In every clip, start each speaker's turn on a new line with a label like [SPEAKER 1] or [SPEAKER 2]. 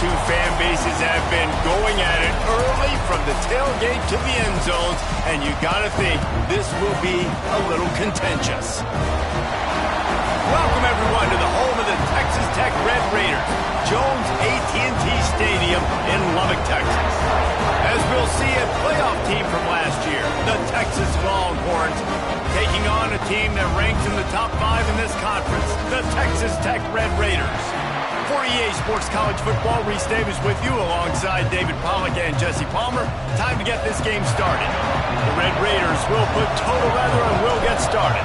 [SPEAKER 1] two fan bases have been going at it early from the tailgate to the end zones, and you gotta think this will be a little contentious. Welcome, everyone, to the home of the Texas Tech Red Raiders, Jones AT&T Stadium in Lubbock, Texas. As we'll see, a playoff team from last year, the Texas Longhorns, taking on a team that ranks in the top 5 in this conference, the Texas Tech Red Raiders. For EA Sports College Football, Reese Davis with you alongside David Pollack and Jesse Palmer. Time to get this game started. The Red Raiders will put total weather and will get started.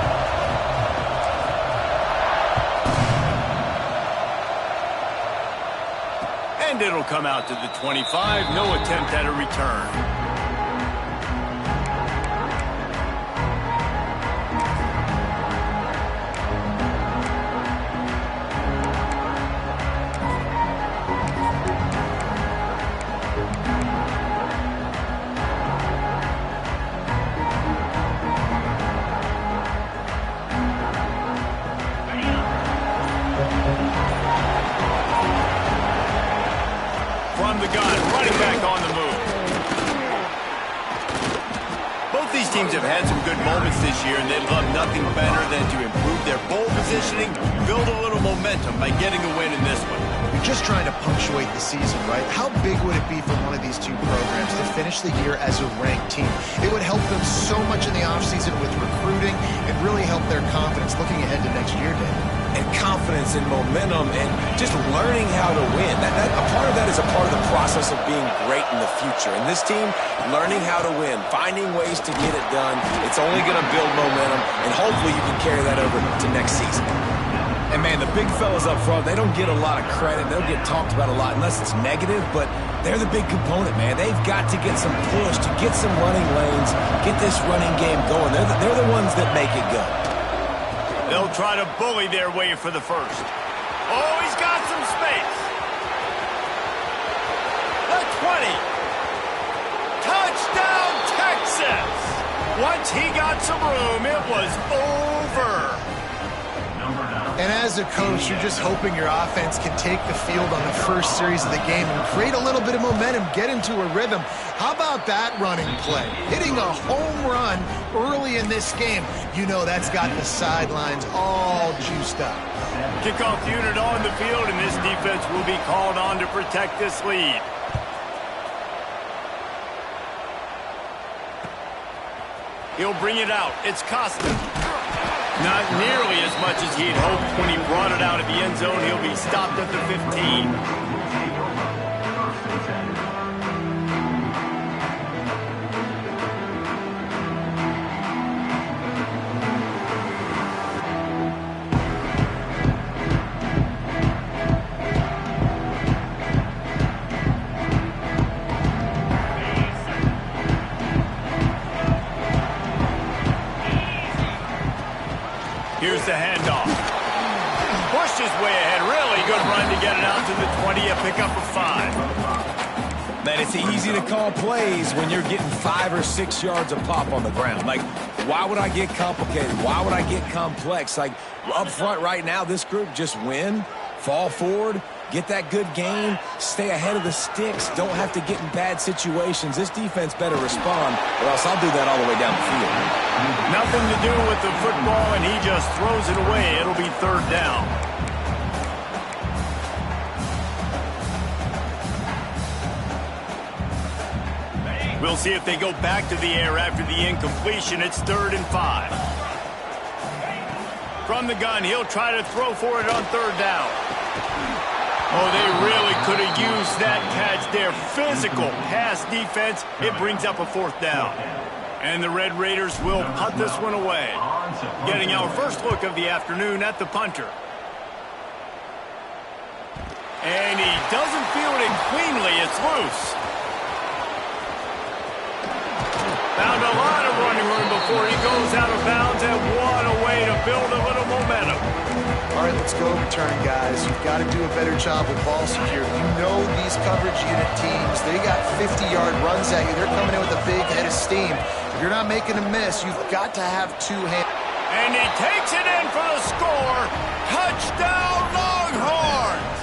[SPEAKER 1] And it'll come out to the 25. No attempt at a return. From the gun, running back on the move. Both these teams have had some good moments this year, and they'd love nothing better than to improve their bowl positioning, build a little momentum by getting a win in this one.
[SPEAKER 2] You're just trying to punctuate the season, right? How big would it be for one of these two programs to finish the year as a ranked team? It would help them so much in the offseason with recruiting and really help their confidence looking ahead to next year, David.
[SPEAKER 3] And confidence and momentum and just learning how to win. A part of that is a part of the process of being great in the future. And this team, learning how to win, finding ways to get it done, it's only going to build momentum, and hopefully you can carry that over to next season. And, man, the big fellas up front, they don't get a lot of credit. They'll get talked about a lot unless it's negative, but they're the big component, man. They've got to get some push, to get some running lanes, get this running game going. They're the ones that make it go.
[SPEAKER 1] They'll try to bully their way for the first. Oh, he's got some space. The 20. Touchdown, Texas. Once he got some room, it was over.
[SPEAKER 2] And as a coach, you're just hoping your offense can take the field on the first series of the game and create a little bit of momentum, get into a rhythm. How about that running play? Hitting a home run early in this game. You know that's got the sidelines all juiced up.
[SPEAKER 1] Kickoff unit on the field, and this defense will be called on to protect this lead. He'll bring it out. It's Costa. Not nearly as much as he'd hoped when he brought it out of the end zone. He'll be stopped at the 15. Here's the handoff. Pushed his way ahead. Really good run to get it out to the 20, a pickup of 5.
[SPEAKER 3] Man, it's easy to call plays when you're getting 5 or 6 yards of pop on the ground. Like, why would I get complicated? Why would I get complex? Like, up front right now, this group just win, fall forward, get that good gain, stay ahead of the sticks, don't have to get in bad situations. This defense better respond, or else I'll do that all the way down the field.
[SPEAKER 1] Nothing to do with the football, and he just throws it away. It'll be 3rd down. We'll see if they go back to the air after the incompletion. It's 3rd and 5. From the gun, he'll try to throw for it on 3rd down. Oh, they really could have used that catch there. Physical pass defense. It brings up a 4th down. And the Red Raiders will punt this one away. Getting our first look of the afternoon at the punter. And he doesn't field it cleanly. It's loose. Found a lot of running room before he goes out of bounds, and what a way to build a little momentum.
[SPEAKER 2] All right, let's go return, guys. You've got to do a better job with ball security. You know these coverage unit teams, they got 50-yard runs at you. They're coming in with a big head of steam. If you're not making a miss, you've got to have 2 hands.
[SPEAKER 1] And he takes it in for the score. Touchdown, Longhorns!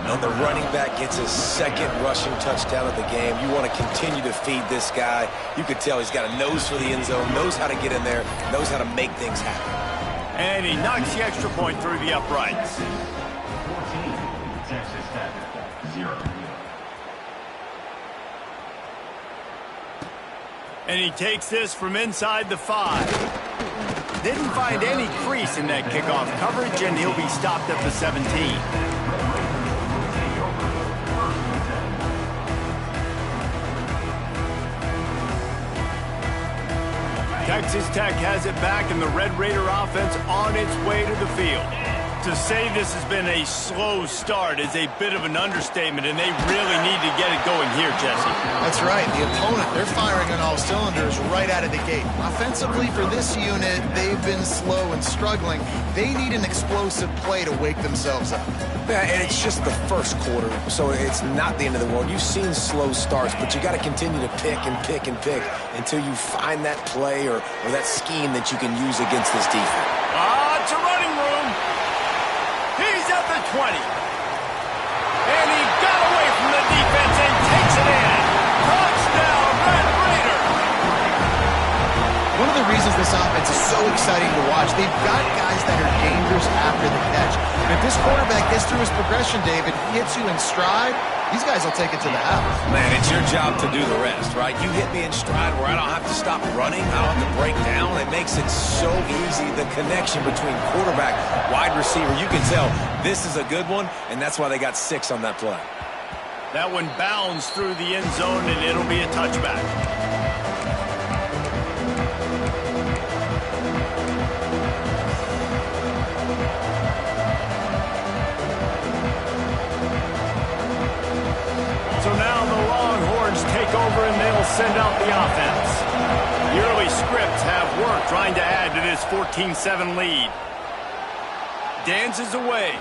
[SPEAKER 3] And the running back gets his second rushing touchdown of the game. You want to continue to feed this guy. You could tell he's got a nose for the end zone, knows how to get in there, knows how to make things happen.
[SPEAKER 1] And he knocks the extra point through the uprights.
[SPEAKER 4] 14, Texas Tech, 0.
[SPEAKER 1] And he takes this from inside the 5. Didn't find any crease in that kickoff coverage, and he'll be stopped at the 17. Texas Tech has it back, and the Red Raider offense on its way to the field. To say this has been a slow start is a bit of an understatement, and they really need to get it going here, Jesse.
[SPEAKER 2] That's right. The opponent, they're firing on all cylinders right out of the gate. Offensively, for this unit, they've been slow and struggling. They need an explosive play to wake themselves up.
[SPEAKER 3] Yeah, and it's just the first quarter, so it's not the end of the world. You've seen slow starts, but you got to continue to pick and pick and pick until you find that play or that scheme that you can use against this defense.
[SPEAKER 1] It's a running room. He's at the 20. And he got away from the defense and takes it in. Touchdown, Red Raider.
[SPEAKER 2] One of the reasons this offense is so exciting to watch, they've got guys that are dangerous after the catch. And if this quarterback gets through his progression, David, hits you in stride, these guys will take it to the house.
[SPEAKER 3] Man, it's your job to do the rest, right? You hit me in stride where I don't have to stop running. I don't have to break down. It makes it so easy, the connection between quarterback, wide receiver. You can tell this is a good one, and that's why they got 6 on that play.
[SPEAKER 1] That one bounds through the end zone, and it'll be a touchback. So now the Longhorns take over and they'll send out the offense. The early scripts have worked trying to add to this 14-7 lead. Dances away.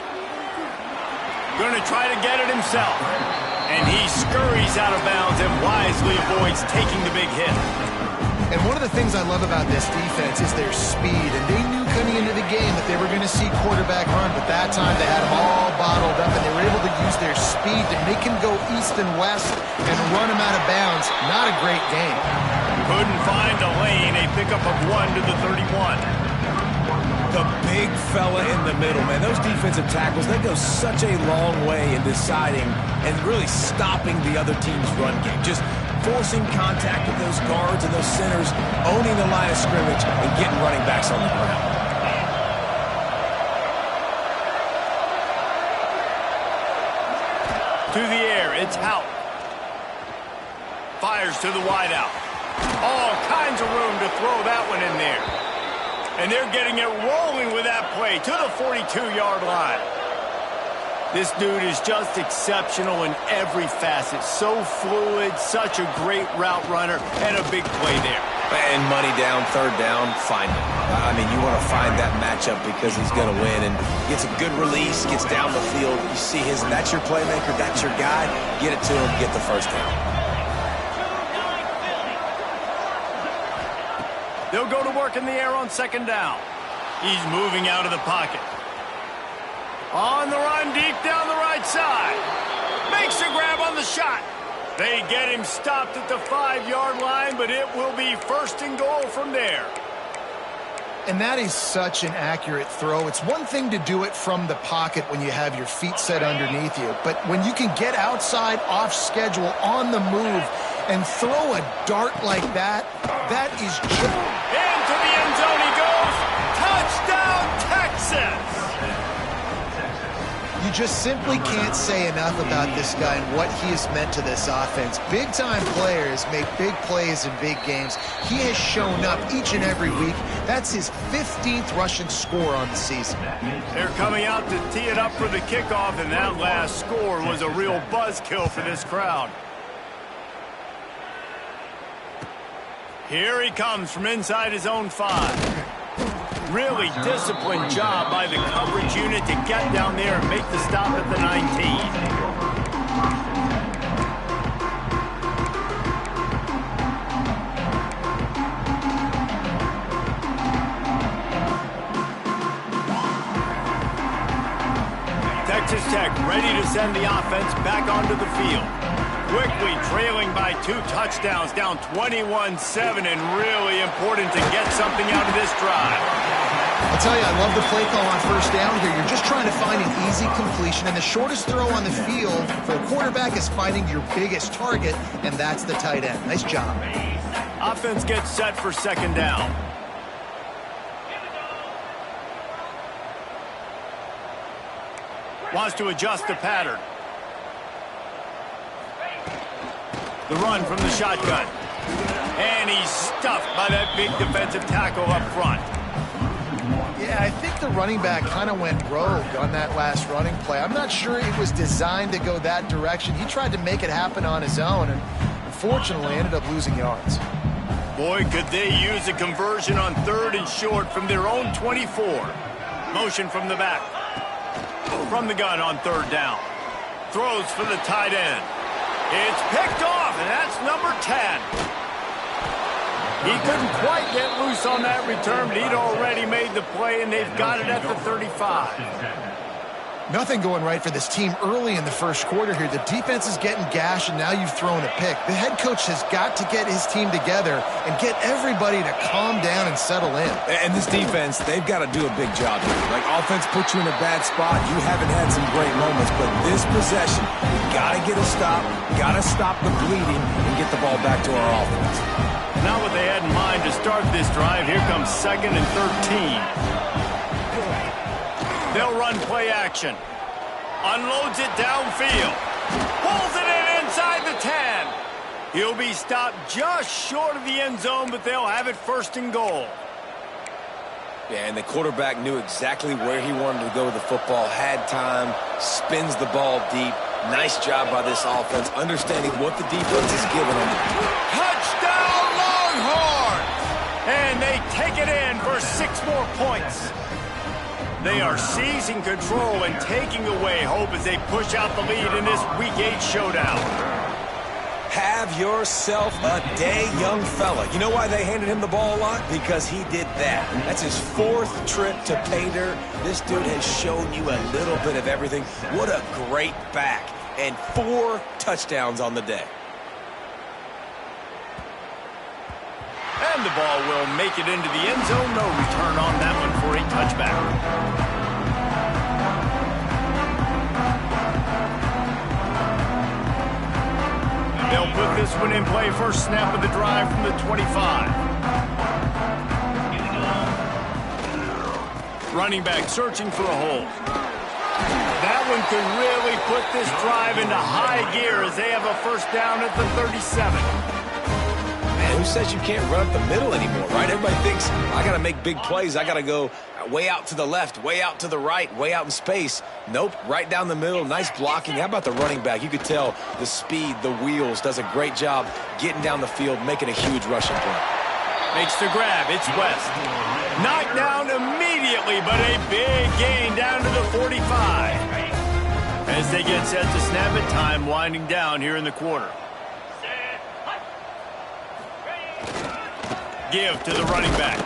[SPEAKER 1] Going to try to get it himself. And he scurries out of bounds and wisely avoids taking the big hit.
[SPEAKER 2] And one of the things I love about this defense is their speed. And they knew coming into the game that they were going to see quarterback run, but that time they had them all bottled up, and they were able to use their speed to make him go east and west and run him out of bounds. Not a great game.
[SPEAKER 1] Couldn't find a lane. A pickup of 1 to the 31.
[SPEAKER 3] The big fella in the middle, man. Those defensive tackles, they go such a long way in deciding and really stopping the other team's run game. Just forcing contact with those guards and those centers, owning the line of scrimmage, and getting running backs on the ground.
[SPEAKER 1] To the air, it's Houck. Fires to the wideout. All kinds of room to throw that one in there. And they're getting it rolling with that play to the 42-yard line. This dude is just exceptional in every facet. So fluid, such a great route runner, and a big play there.
[SPEAKER 3] And money down, third down, find him. I mean, you want to find that matchup because he's going to win. And gets a good release, gets down the field. You see that's your playmaker, that's your guy. Get it to him, get the first down.
[SPEAKER 1] They'll go to work in the air on second down. He's moving out of the pocket. On the run, deep down the right side. Makes a grab on the shot. They get him stopped at the 5-yard line, but it will be first and goal from there.
[SPEAKER 2] And that is such an accurate throw. It's one thing to do it from the pocket when you have your feet set underneath you, but when you can get outside, off schedule, on the move, and throw a dart like that, that is just...
[SPEAKER 1] Into the end zone he goes. Touchdown, Texas!
[SPEAKER 2] You just simply can't say enough about this guy and what he has meant to this offense. Big-time players make big plays in big games. He has shown up each and every week. That's his 15th rushing score on the season.
[SPEAKER 1] They're coming out to tee it up for the kickoff, and that last score was a real buzzkill for this crowd. Here he comes from inside his own 5. Really disciplined job by the coverage unit to get down there and make the stop at the 19. Texas Tech ready to send the offense back onto the field. Quickly trailing by 2 touchdowns, down 21-7, and really important to get something out of this drive.
[SPEAKER 2] I'll tell you, I love the play call on first down here. You're just trying to find an easy completion, and the shortest throw on the field for a quarterback is finding your biggest target, and that's the tight end. Nice job.
[SPEAKER 1] Offense gets set for second down. Wants to adjust the pattern. The run from the shotgun. And he's stuffed by that big defensive tackle up front.
[SPEAKER 2] Yeah, I think the running back kind of went rogue on that last running play. I'm not sure it was designed to go that direction. He tried to make it happen on his own and unfortunately ended up losing yards.
[SPEAKER 1] Boy, could they use a conversion on 3rd and short from their own 24. Motion from the back. From the gun on 3rd down. Throws for the tight end. It's picked off, and that's number 10. He couldn't quite get loose on that return, but he'd already made the play, and they've got it at the 35.
[SPEAKER 2] Nothing going right for this team early in the first quarter here. The defense is getting gashed, and now you've thrown a pick. The head coach has got to get his team together and get everybody to calm down and settle in.
[SPEAKER 3] And this defense, they've got to do a big job here. Like, offense puts you in a bad spot. You haven't had some great moments, but this possession, we got to get a stop, got to stop the bleeding, and get the ball back to our offense.
[SPEAKER 1] Not what they had in mind to start this drive. Here comes 2nd and 13. They'll run play action. Unloads it downfield. Pulls it in inside the 10. He'll be stopped just short of the end zone, but they'll have it 1st and goal.
[SPEAKER 3] Yeah, and the quarterback knew exactly where he wanted to go with the football, had time, spins the ball deep. Nice job by this offense, understanding what the defense is giving them.
[SPEAKER 1] Touchdown, Longhorns! And they take it in for 6 more points. They are seizing control and taking away hope as they push out the lead in this Week 8 showdown.
[SPEAKER 3] Have yourself a day, young fella. You know why they handed him the ball a lot? Because he did that. That's his 4th trip to pay dirt. This dude has shown you a little bit of everything. What a great back. And 4 touchdowns on the day.
[SPEAKER 1] And the ball will make it into the end zone. No return on that one for a touchback. They'll put this one in play. First snap of the drive from the 25. Running back searching for a hole. That one could really put this drive into high gear as they have a first down at the 37.
[SPEAKER 3] Man, who says you can't run up the middle anymore, right? Everybody thinks, I got to make big plays. I got to go way out to the left, way out to the right, way out in space. Nope, right down the middle, nice blocking. How about the running back? You could tell the speed, the wheels, does a great job getting down the field, making a huge rushing play.
[SPEAKER 1] Makes the grab, it's West. Knocked down immediately, but a big gain down to the 45. As they get set to snap it, time winding down here in the quarter. Give to the running back.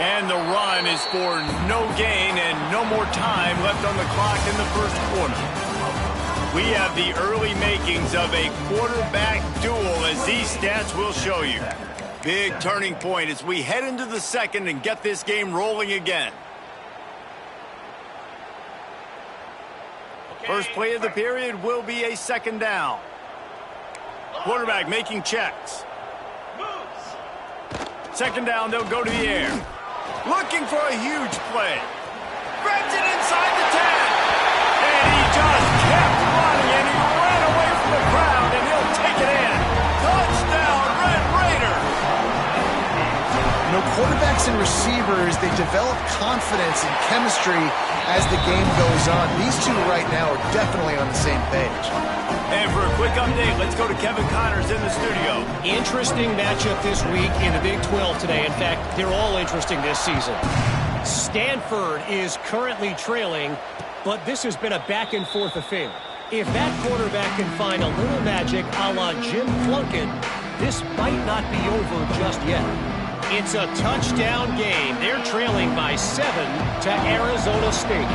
[SPEAKER 1] And the run is for no gain and no more time left on the clock in the first quarter. We have the early makings of a quarterback duel, as these stats will show you. Big turning point as we head into the second and get this game rolling again. First play of the period will be a second down. Quarterback making checks. Second down, they'll go to the air. Looking for a huge play. Threads it inside the 10. And he just kept running, and he ran away from the crowd, and he'll take it in. Touchdown, Red Raiders.
[SPEAKER 2] You know, quarterbacks and receivers, they develop confidence and chemistry as the game goes on. These two right now are definitely on the same page.
[SPEAKER 1] And for a quick update, let's go to Kevin Connors in the studio.
[SPEAKER 5] Interesting matchup this week in the Big 12 today. In fact, they're all interesting this season. Stanford is currently trailing, but this has been a back-and-forth affair. If that quarterback can find a little magic a la Jim Plunkett, this might not be over just yet. It's a touchdown game. They're trailing by 7 to Arizona State.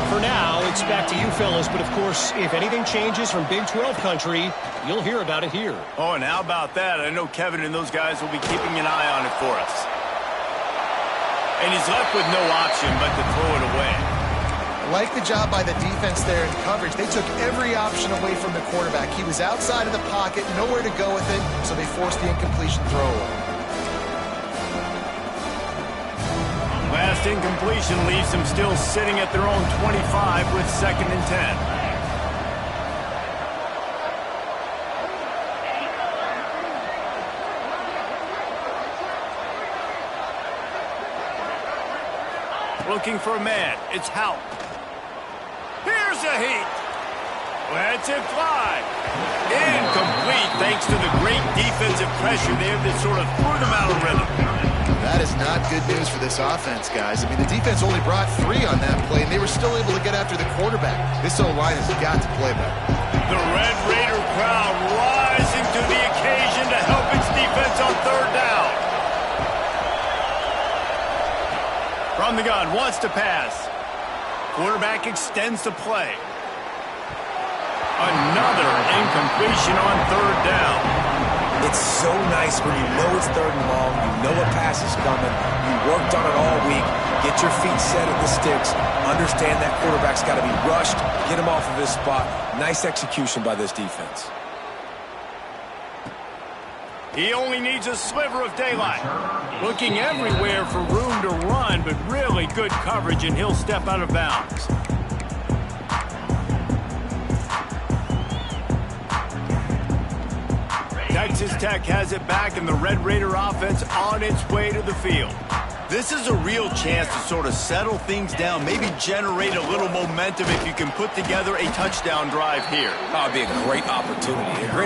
[SPEAKER 5] For now, it's back to you fellas, but of course, if anything changes from Big 12 country, you'll hear about it here.
[SPEAKER 1] Oh, and how about that? I know Kevin and those guys will be keeping an eye on it for us. And he's left with no option but to throw it away.
[SPEAKER 2] I like the job by the defense there in coverage. They took every option away from the quarterback. He was outside of the pocket, nowhere to go with it, so they forced the incompletion throwaway.
[SPEAKER 1] Last incompletion leaves them still sitting at their own 25 with 2nd and 10. Looking for a man. It's Houck. Here's a heat. Lets it fly. Incomplete thanks to the great defensive pressure there that sort of threw them out of rhythm.
[SPEAKER 2] That is not good news for this offense, guys. I mean, the defense only brought 3 on that play, and they were still able to get after the quarterback. This O-line has got to play better.
[SPEAKER 1] The Red Raider crowd rising to the occasion to help its defense on 3rd down. From the gun, wants to pass. Quarterback extends the play. Another incompletion on 3rd down.
[SPEAKER 3] It's so nice when you know it's 3rd and long, you know a pass is coming, you worked on it all week, get your feet set at the sticks, understand that quarterback's got to be rushed, get him off of his spot. Nice execution by this defense.
[SPEAKER 1] He only needs a sliver of daylight. Looking everywhere for room to run, but really good coverage, and he'll step out of bounds. Texas Tech has it back, and the Red Raider offense on its way to the field. This is a real chance to sort of settle things down, maybe generate a little momentum if you can put together a touchdown drive here.
[SPEAKER 3] That would be a great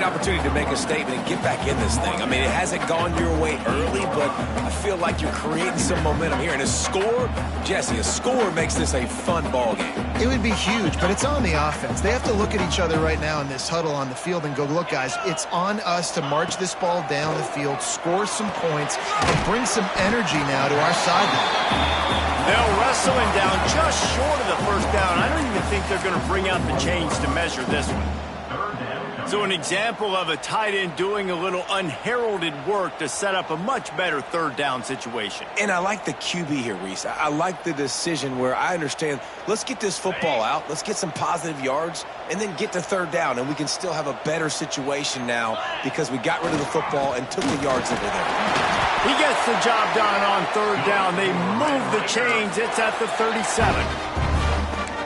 [SPEAKER 3] opportunity to make a statement and get back in this thing. I mean, it hasn't gone your way early, but I feel like you're creating some momentum here. And a score, Jesse, a score makes this a fun ball game.
[SPEAKER 2] It would be huge, but it's on the offense. They have to look at each other right now in this huddle on the field and go, look, guys, it's on us to march this ball down the field, score some points, and bring some energy now to our sideline.
[SPEAKER 1] They'll wrestle him down just short of the 1st down. I don't even think they're going to bring out the chains to measure this one. So an example of a tight end doing a little unheralded work to set up a much better 3rd down situation.
[SPEAKER 3] And I like the QB here, Reese. I like the decision where I understand, let's get this football out, let's get some positive yards, and then get to 3rd down, and we can still have a better situation now because we got rid of the football and took the yards that were there.
[SPEAKER 1] He gets the job done on 3rd down. They move the chains. It's at the 37.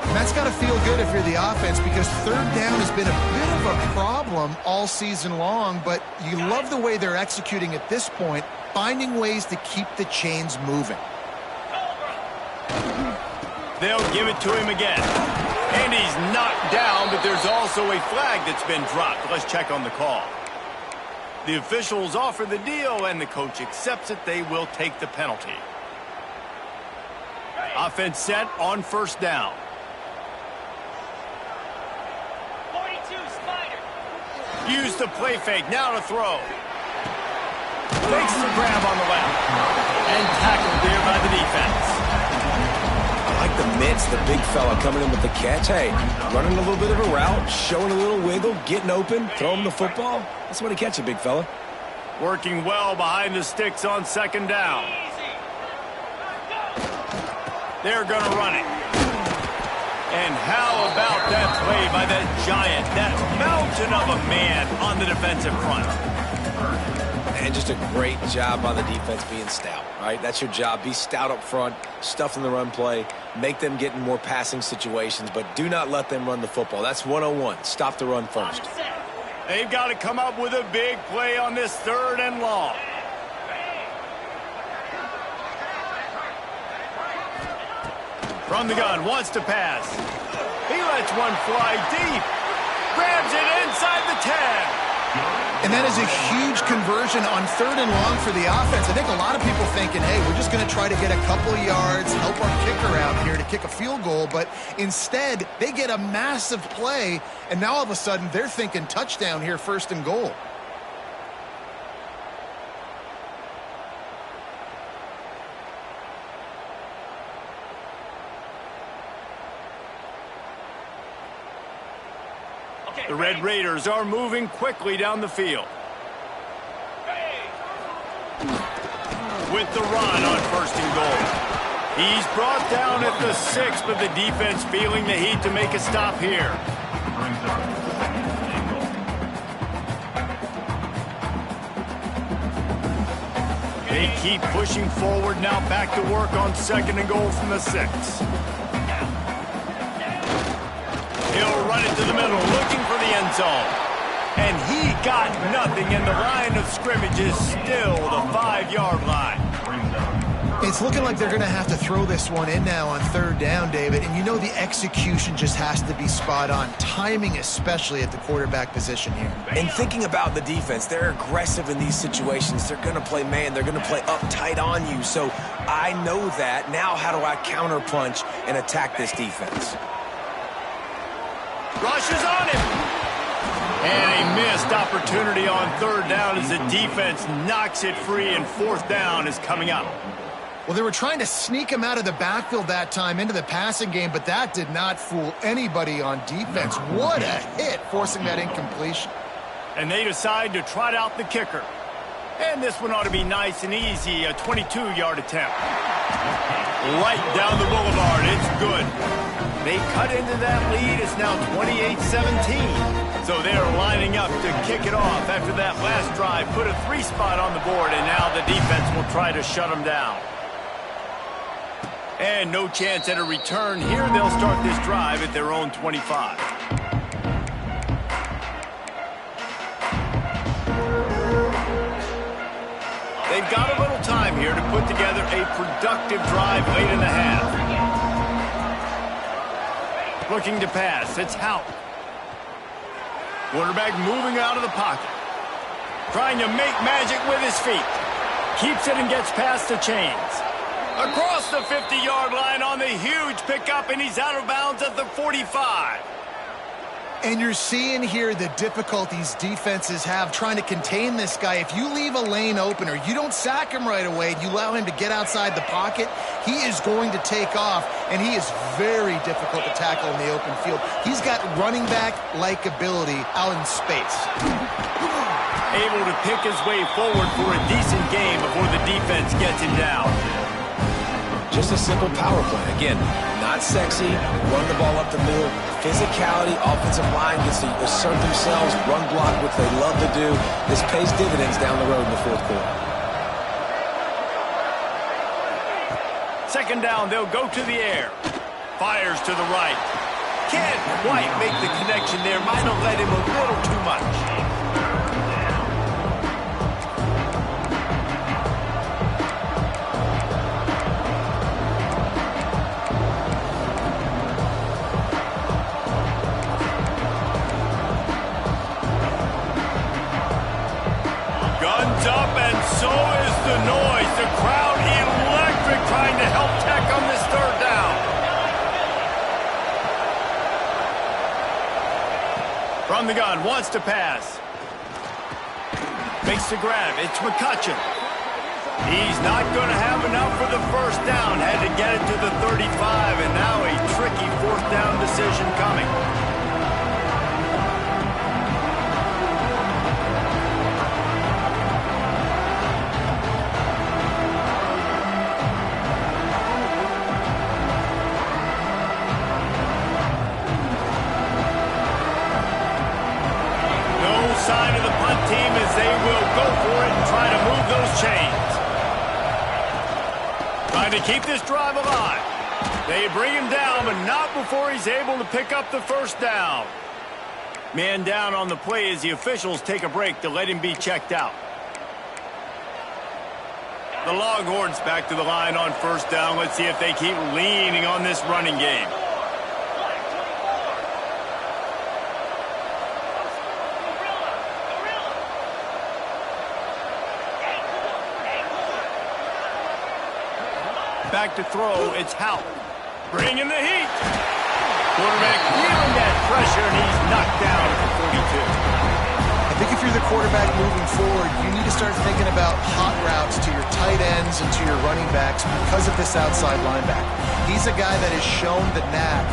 [SPEAKER 2] And that's got to feel good if you're the offense, because 3rd down has been a bit of a problem all season long, but you love the way they're executing at this point, finding ways to keep the chains moving.
[SPEAKER 1] They'll give it to him again. And he's knocked down, but there's also a flag that's been dropped. Let's check on the call. The officials offer the deal, and the coach accepts it. They will take the penalty. Offense set on 1st down. Use the play fake. Now to throw. Makes the grab on the left. And tackled there by the defense.
[SPEAKER 3] I like the mitts, the big fella coming in with the catch. Hey, running a little bit of a route, showing a little wiggle, getting open, throw him the football. That's when he catch it, big fella.
[SPEAKER 1] Working well behind the sticks on 2nd down. They're going to run it. And how about that play by that giant, that mountain of a man on the defensive front?
[SPEAKER 3] And just a great job by the defense being stout, right? That's your job. Be stout up front, stuff in the run play, make them get in more passing situations, but do not let them run the football. That's 101. Stop the run first.
[SPEAKER 1] They've got to come up with a big play on this 3rd and long. From the gun, wants to pass. He lets one fly deep. Grabs it inside the 10.
[SPEAKER 2] And that is a huge conversion on 3rd and long for the offense. I think a lot of people thinking, hey, we're just going to try to get a couple of yards, help our kicker out here to kick a field goal. But instead, they get a massive play, and now all of a sudden they're thinking touchdown here, 1st and goal.
[SPEAKER 1] The Red Raiders are moving quickly down the field. With the run on 1st and goal. He's brought down at the 6, but the defense feeling the heat to make a stop here. They keep pushing forward now, back to work on 2nd and goal from the 6. He'll run it to the middle, looking for the end zone. And he got nothing, and the line of scrimmage is still the 5-yard line.
[SPEAKER 2] It's looking like they're going to have to throw this one in now on 3rd down, David. And you know the execution just has to be spot on. Timing especially at the quarterback position here.
[SPEAKER 3] And thinking about the defense, they're aggressive in these situations. They're going to play man. They're going to play uptight on you. So I know that. Now how do I counterpunch and attack this defense?
[SPEAKER 1] Rushes on him. And a missed opportunity on 3rd down as the defense knocks it free, and 4th down is coming up.
[SPEAKER 2] Well, they were trying to sneak him out of the backfield that time into the passing game, but that did not fool anybody on defense. What a hit, forcing that incompletion.
[SPEAKER 1] And they decide to trot out the kicker. And this one ought to be nice and easy, a 22-yard attempt. Right down the boulevard, it's good. They cut into that lead. It's now 28-17. So they are lining up to kick it off after that last drive. Put a 3-spot on the board, and now the defense will try to shut them down. And no chance at a return here. They'll start this drive at their own 25. They've got a little time here to put together a productive drive late in the half. Looking to pass. It's Houck. Quarterback moving out of the pocket. Trying to make magic with his feet. Keeps it and gets past the chains. Across the 50-yard line on the huge pickup, and he's out of bounds at the 45.
[SPEAKER 2] And you're seeing here the difficulties defenses have trying to contain this guy. If you leave a lane open or you don't sack him right away, you allow him to get outside the pocket, he is going to take off, and he is very difficult to tackle in the open field. He's got running back-like ability out in space.
[SPEAKER 1] Able to pick his way forward for a decent game before the defense gets him down.
[SPEAKER 3] Just a simple power play. Again, not sexy, run the ball up the middle. Physicality, offensive line gets to assert themselves, run block, which they love to do. This pays dividends down the road in the 4th quarter.
[SPEAKER 1] 2nd down, they'll go to the air. Fires to the right. Can't quite make the connection there. Might have led him a little too much. Up, and so is the noise. The crowd electric, trying to help Tech on this 3rd down. From the gun, wants to pass. Makes the grab. It's McCutcheon. He's not going to have enough for the 1st down. Had to get it to the 35, and now a tricky 4th down decision coming. Sign of the punt team as they will go for it and try to move those chains. Trying to keep this drive alive. They bring him down, but not before he's able to pick up the 1st down. Man down on the play as the officials take a break to let him be checked out. The Longhorns back to the line on 1st down. Let's see if they keep leaning on this running game. Back to throw, it's Houck. Bringing the heat. Quarterback feeling that pressure, and he's knocked down at the 42.
[SPEAKER 2] I think if you're the quarterback moving forward, you need to start thinking about hot routes to your tight ends and to your running backs because of this outside linebacker. He's a guy that has shown the knack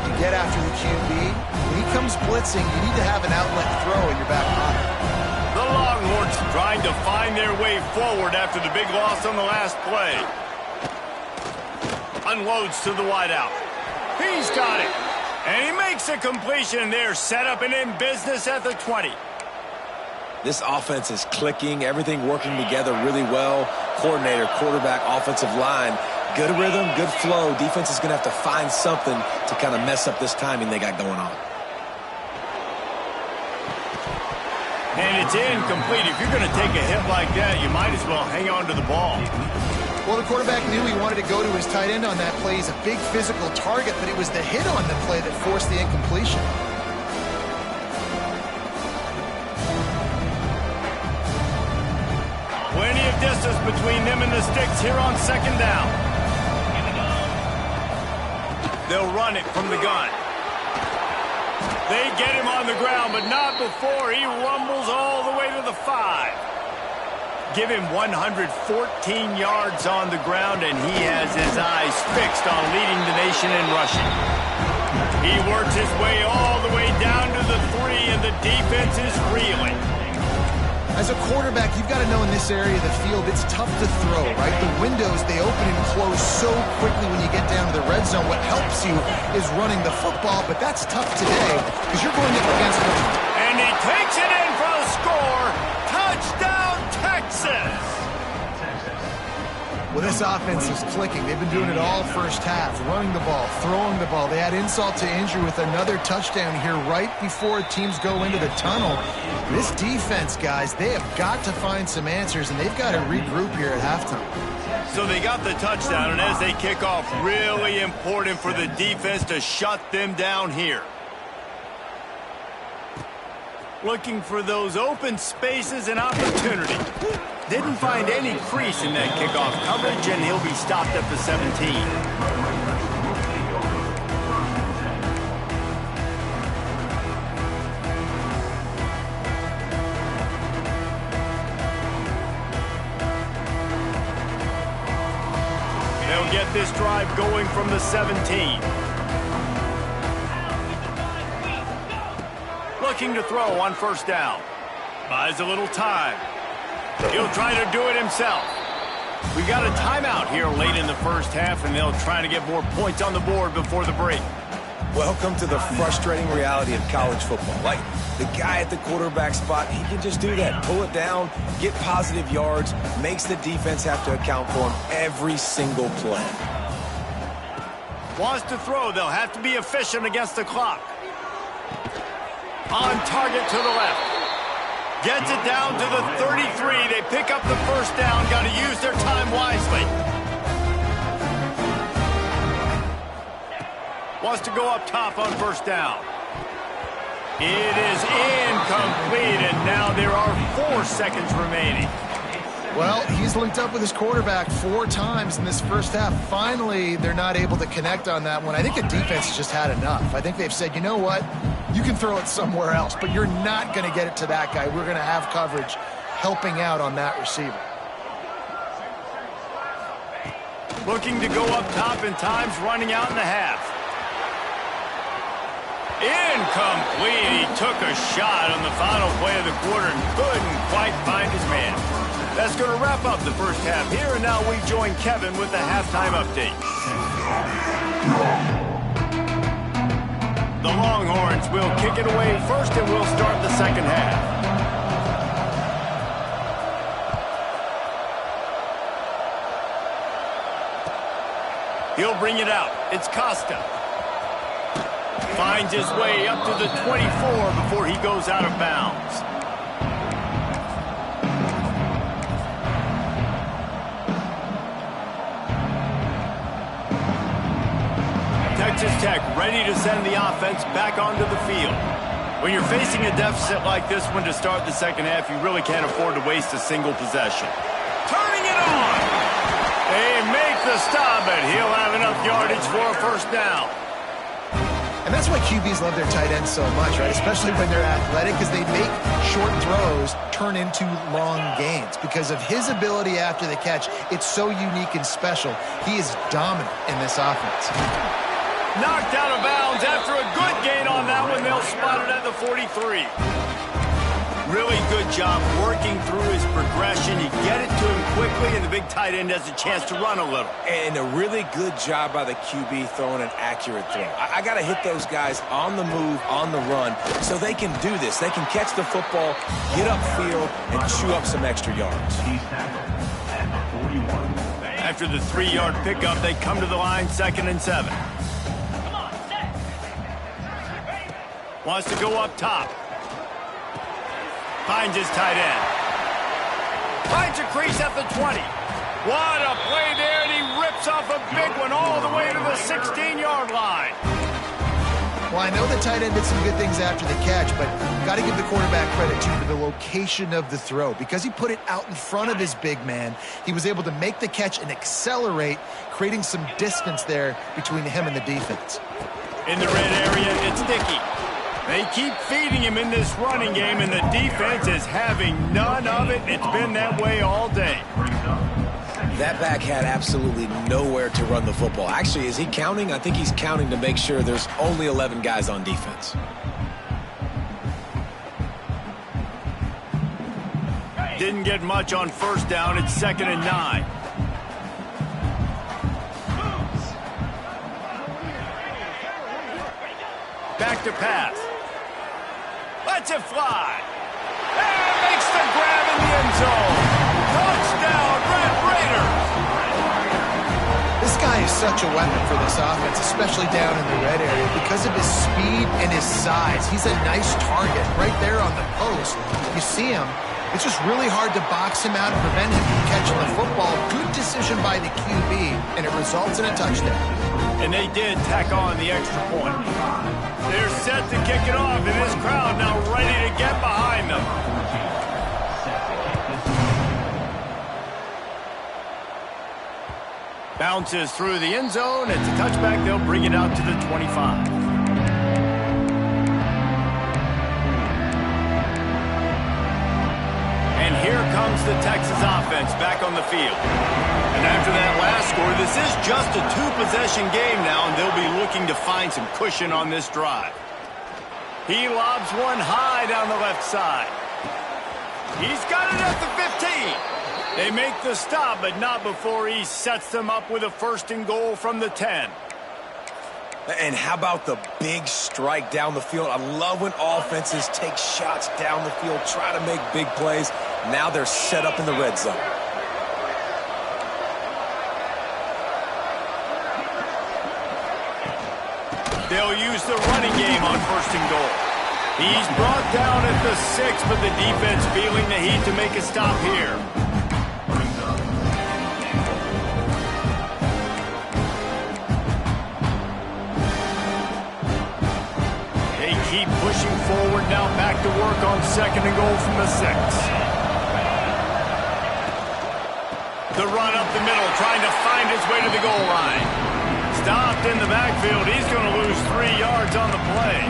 [SPEAKER 2] to get after the QB. When he comes blitzing, you need to have an outlet throw in your back pocket.
[SPEAKER 1] The Longhorns trying to find their way forward after the big loss on the last play. Unloads to the wideout. He's got it. And he makes a completion there, set up and in business at the 20.
[SPEAKER 3] This offense is clicking, everything working together really well. Coordinator, quarterback, offensive line. Good rhythm, good flow. Defense is going to have to find something to kind of mess up this timing they got going on.
[SPEAKER 1] And it's incomplete. If you're going to take a hit like that, you might as well hang on to the ball.
[SPEAKER 2] Well, the quarterback knew he wanted to go to his tight end on that play. He's a big physical target, but it was the hit on the play that forced the incompletion.
[SPEAKER 1] Plenty of distance between them and the sticks here on second down. They'll run it from the gun. They get him on the ground, but not before he rumbles all the way to the 5. Give him 114 yards on the ground, and he has his eyes fixed on leading the nation in rushing. He works his way all the way down to the 3, and the defense is reeling.
[SPEAKER 2] As a quarterback, you've got to know in this area of the field, it's tough to throw, right? The windows, they open and close so quickly when you get down to the red zone. What helps you is running the football, but that's tough today because you're going up against them.
[SPEAKER 1] And he takes it in for the score. Touchdown, Texas!
[SPEAKER 2] Well, this offense is clicking. They've been doing it all first half, running the ball, throwing the ball. They had insult to injury with another touchdown here right before teams go into the tunnel. This defense, guys, they have got to find some answers, and they've got to regroup here at halftime.
[SPEAKER 1] So they got the touchdown, and as they kick off, really important for the defense to shut them down here. Looking for those open spaces and opportunity. Didn't find any crease in that kickoff coverage, and he'll be stopped at the 17. They'll get this drive going from the 17. Looking to throw on first down. Buys a little time. He'll try to do it himself. We got a timeout here late in the first half, and they'll try to get more points on the board before the break.
[SPEAKER 3] Welcome to the frustrating reality of college football. Like, the guy at the quarterback spot, he can just do that. Pull it down, get positive yards, makes the defense have to account for him every single play.
[SPEAKER 1] Wants to throw. They'll have to be efficient against the clock. On target to the left. Gets it down to the 33. They pick up the first down. Got to use their time wisely. Wants to go up top on first down. It is incomplete, and now there are 4 seconds remaining.
[SPEAKER 2] Well, he's linked up with his quarterback 4 times in this first half. Finally, they're not able to connect on that one. I think the defense has just had enough. I think they've said, you know what? You can throw it somewhere else, but you're not going to get it to that guy. We're going to have coverage helping out on that receiver.
[SPEAKER 1] Looking to go up top, and time's running out in the half. Incomplete. He took a shot on the final play of the quarter and couldn't quite find his man. That's going to wrap up the first half here, and now we join Kevin with the halftime update. The Longhorns will kick it away first, and we'll start the second half. He'll bring it out. It's Costa. Finds his way up to the 24 before he goes out of bounds. Texas Tech ready to send the offense back onto the field. When you're facing a deficit like this one to start the second half, you really can't afford to waste a single possession. Turning it on! They make the stop, but he'll have enough yardage for a first down.
[SPEAKER 2] And that's why QBs love their tight ends so much, right? Especially when they're athletic, because they make short throws turn into long gains. Because of his ability after the catch, it's so unique and special. He is dominant in this offense.
[SPEAKER 1] Knocked out of bounds after a good gain on that one. They'll spot it at the 43. Really good job working through his progression. You get it to him quickly, and the big tight end has a chance to run a little.
[SPEAKER 3] And a really good job by the QB throwing an accurate throw. I got to hit those guys on the move, on the run, so they can do this. They can catch the football, get upfield, and chew up some extra yards.
[SPEAKER 4] He's tackled at the 41.
[SPEAKER 1] After the 3-yard pickup, they come to the line, 2nd and 7. Wants to go up top. Finds his tight end. Finds a crease at the 20. What a play there, and he rips off a big one all the way to the 16-yard line.
[SPEAKER 2] Well, I know the tight end did some good things after the catch, but got to give the quarterback credit, too, for the location of the throw. Because he put it out in front of his big man, he was able to make the catch and accelerate, creating some distance there between him and the defense.
[SPEAKER 1] In the red area, it's Dickey. They keep feeding him in this running game, and the defense is having none of it. It's been that way all day.
[SPEAKER 3] That back had absolutely nowhere to run the football. Actually, is he counting? I think he's counting to make sure there's only 11 guys on defense.
[SPEAKER 1] Didn't get much on first down. It's 2nd and 9. Back to pass. Lets it fly. And makes the grab in the end zone. Touchdown, Red Raiders.
[SPEAKER 2] This guy is such a weapon for this offense, especially down in the red area. Because of his speed and his size, he's a nice target right there on the post. You see him. It's just really hard to box him out and prevent him from catching the football. Good decision by the QB, and it results in a touchdown.
[SPEAKER 1] And they did tack on the extra point. They're set to kick it off, and this crowd now ready to get behind them. Bounces through the end zone. It's a touchback. They'll bring it out to the 25. And here comes the Texas offense back on the field. And after that last score, this is just a 2-possession game now, and they'll be looking to find some cushion on this drive. He lobs one high down the left side. He's got it at the 15. They make the stop, but not before he sets them up with a 1st and goal from the 10.
[SPEAKER 3] And how about the big strike down the field? I love when offenses take shots down the field, try to make big plays. Now they're set up in the red zone.
[SPEAKER 1] They'll use the running game on 1st and goal. He's brought down at the 6, but the defense feeling the heat to make a stop here. They keep pushing forward now, back to work on 2nd and goal from the 6. The run up the middle, trying to find his way to the goal line. Stopped in the backfield. He's going to lose 3 yards on the play.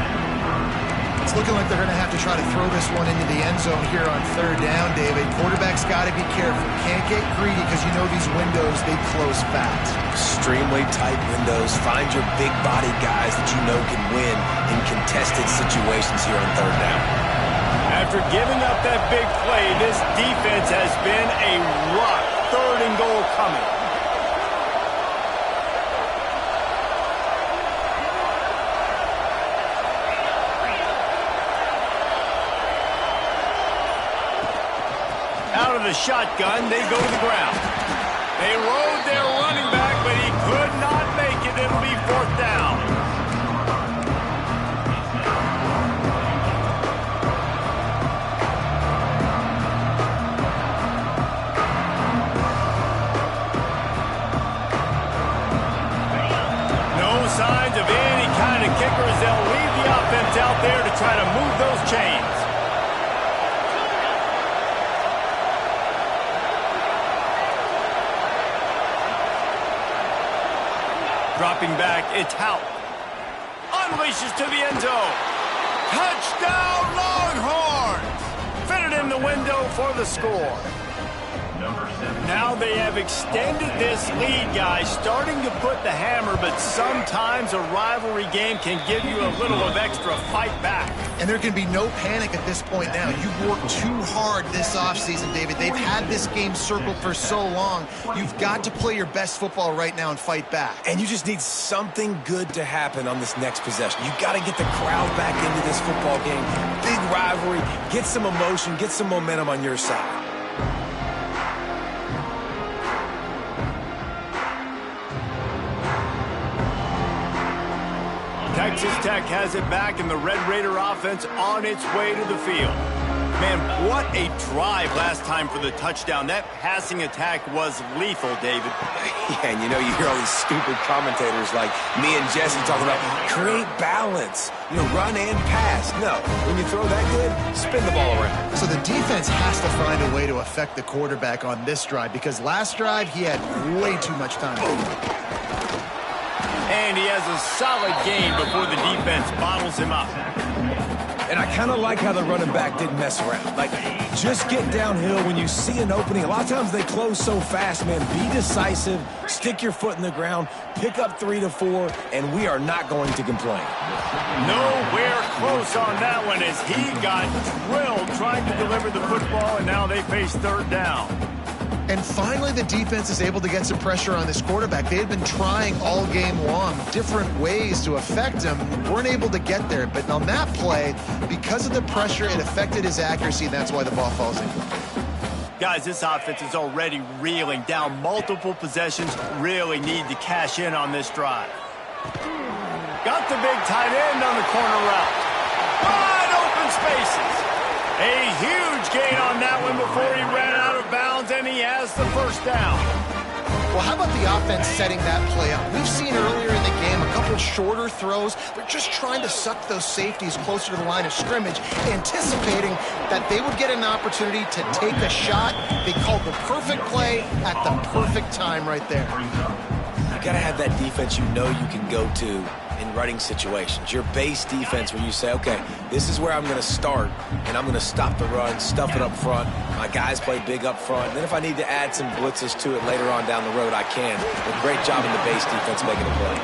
[SPEAKER 2] It's looking like they're going to have to try to throw this one into the end zone here on 3rd down, David. Quarterback's got to be careful. Can't get greedy because you know these windows, they close fast.
[SPEAKER 3] Extremely tight windows. Find your big body guys that you know can win in contested situations here on 3rd down.
[SPEAKER 1] After giving up that big play, this defense has been a rock. 3rd and goal coming. Out of the shotgun, they go to the ground. They rode their running back, but he could not make it. It'll be 4th down. No signs of any kind of kickers. They'll leave the offense out there to try to move those chains. Dropping back, it's Houck. Unleashes to the end zone. Touchdown, Longhorns! Fitted in the window for the score.
[SPEAKER 4] Number 7.
[SPEAKER 1] Now they have extended this lead, guys, starting to put the hammer, but sometimes a rivalry game can give you a little of extra fight back.
[SPEAKER 2] And there can be no panic at this point now. You've worked too hard this offseason, David. They've had this game circled for so long. You've got to play your best football right now and fight back.
[SPEAKER 3] And you just need something good to happen on this next possession. You got to get the crowd back into this football game. Big rivalry. Get some emotion. Get some momentum on your side.
[SPEAKER 1] Texas Tech has it back, and the Red Raider offense on its way to the field. Man, what a drive last time for the touchdown. That passing attack was lethal, David.
[SPEAKER 3] Yeah, and you know, you hear all these stupid commentators like me and Jesse talking about create balance, you know, run and pass. No, when you throw that good, spin the ball around.
[SPEAKER 2] So the defense has to find a way to affect the quarterback on this drive, because last drive he had way too much time.
[SPEAKER 1] And he has a solid gain before the defense bottles him up.
[SPEAKER 3] And I kind of like how the running back didn't mess around. Like, just get downhill when you see an opening. A lot of times they close so fast, man. Be decisive, stick your foot in the ground, pick up 3 to 4, and we are not going to complain.
[SPEAKER 1] Nowhere close on that one as he got drilled trying to deliver the football, and now they face third down.
[SPEAKER 2] And finally, the defense is able to get some pressure on this quarterback. They had been trying all game long different ways to affect him. Weren't able to get there. But on that play, because of the pressure, it affected his accuracy, and that's why the ball falls in.
[SPEAKER 1] Guys, this offense is already reeling down multiple possessions. Really need to cash in on this drive. Got the big tight end on the corner route. Wide open spaces. A huge gain on that one before he ran out of bounds, and he has the first down.
[SPEAKER 2] Well, how about the offense setting that play up? We've seen earlier in the game a couple shorter throws. They're just trying to suck those safeties closer to the line of scrimmage, anticipating that they would get an opportunity to take a shot. They called the perfect play at the perfect time right there.
[SPEAKER 3] You got to have that defense you know you can go to in running situations. Your base defense where you say, okay, this is where I'm going to start, and I'm going to stop the run, stuff it up front. My guys play big up front. And then if I need to add some blitzes to it later on down the road, I can. But great job in the base defense making a play.